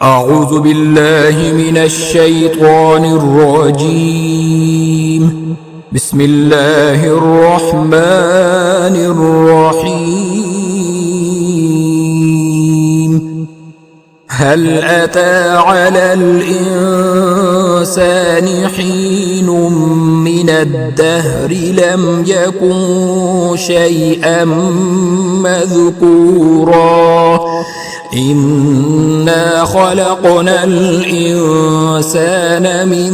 أعوذ بالله من الشيطان الرجيم. بسم الله الرحمن الرحيم. هل أتى على الإنسان حين من الدهر لم يكن شيئا مذكورا إنا خلقنا الإنسان من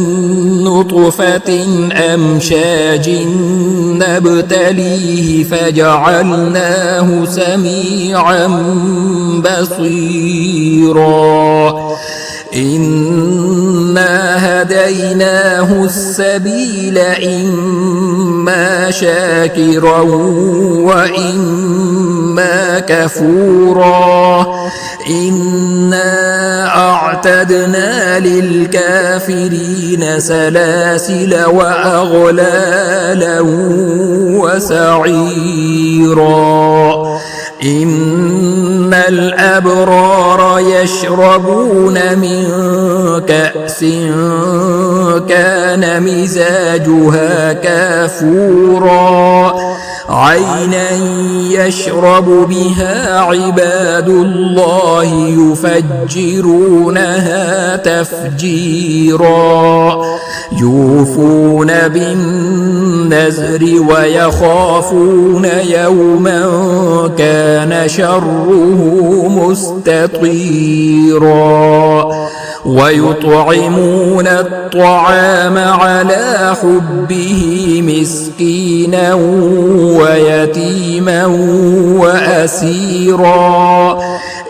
نطفة أمشاج نبتليه فجعلناه سميعا بصيرا إنا هديناه السبيل إما شاكرا وإما كفورا إنا أعتدنا للكافرين سلاسل وأغلالا وسعيرا إن الأبرار يشربون من كأس كان مزاجها كافورا عينا يشرب بها عباد الله يفجرونها تفجيرا يوفون بالنذر ويخافون يوما كان شره مستطيرا ويطعمون الطعام على حبه مسكينا ويتيما وأسيرا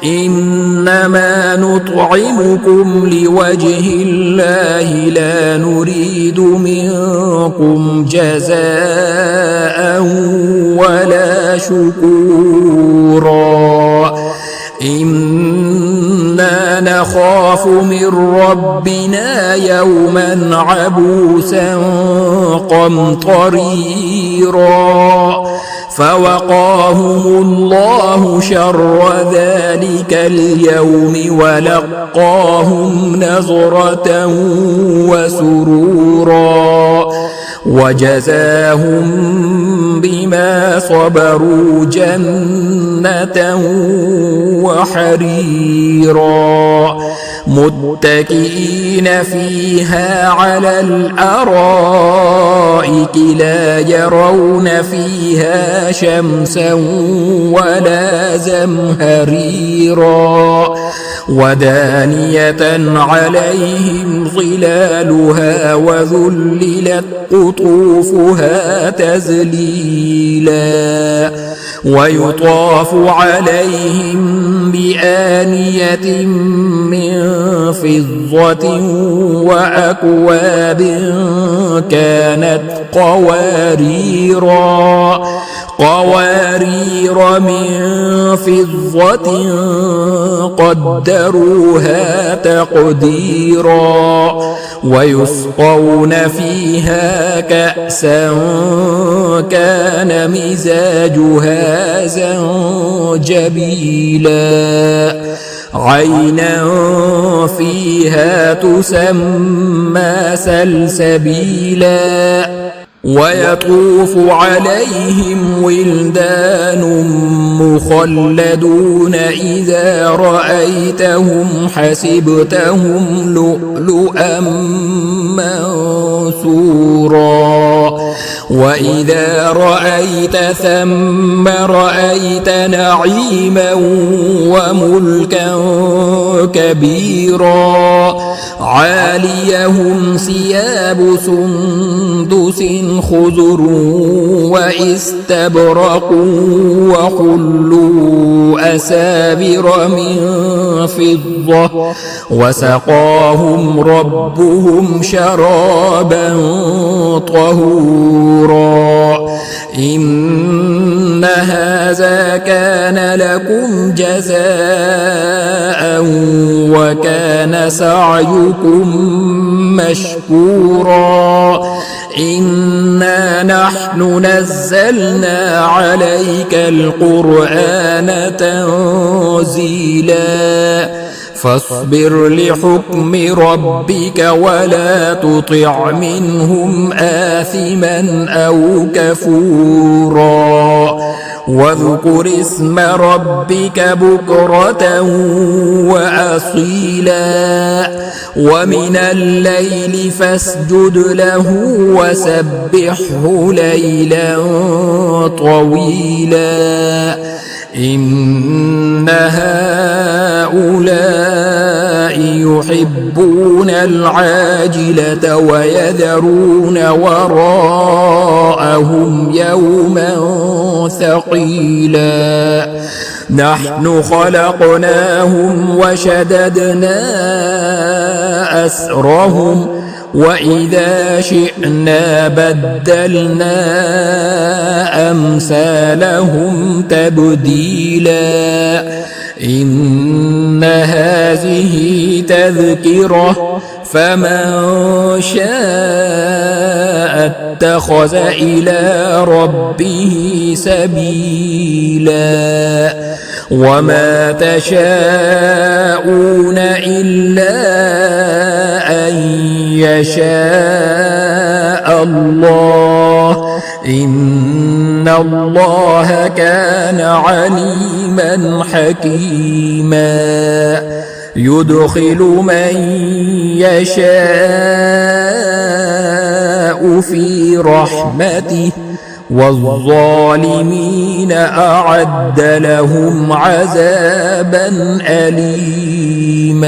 إنما نطعمكم لوجه الله لا نريد منكم جزاء ولا شكورا إنا نخاف من ربنا يوما عبوسا قمطريرا فوقاهم الله شر ذلك اليوم ولقاهم نظرة وسرورا وجزاهم بما صبروا جنة وحريرا متكئين فيها على الأرائك لا يرون فيها شمسا ولا زمهريرا ودانية عليهم ظلالها وذللت قطوفها تذليلا ويطاف عليهم بآنية من فضة وأكواب كانت قوارير من فضة قدروها تقديرا ويسقون فيها كأسا كان مزاجها زنجبيلا عينا فيها تسمى سلسبيلا ويطوف عليهم ولدان مخلدون إذا رأيتهم حسبتهم لؤلؤا منثورا وإذا رأيت ثم رأيت نعيما وملكا كبيرا عاليهم ثياب سندس خضر واستبرق وحلوا أسابر من فضة وسقاهم ربهم شرابا طهورا إن هذا كان لكم جزاء وكان سعيكم مشكورا إنا نحن نزلنا عليك القرآن تنزيلا فاصبر لحكم ربك ولا تطع منهم آثما أو كفورا واذكر اسم ربك بكرة وأصيلا ومن الليل فاسجد له وسبحه ليلا طويلا إن هؤلاء يحبون العاجلة ويذرون وراءهم يوما ثقيلا نحن خلقناهم وشددنا أسرهم وإذا شئنا بدلنا أمثالهم تبديلا إن هذه تذكرة فمن شاء اتخذ إلى ربه سبيلا وما تشاءون إلا أن يشاء الله إن الله كان عليما حكيما يدخل من يشاء في رحمته والظالمين أعد لهم عذابا أليما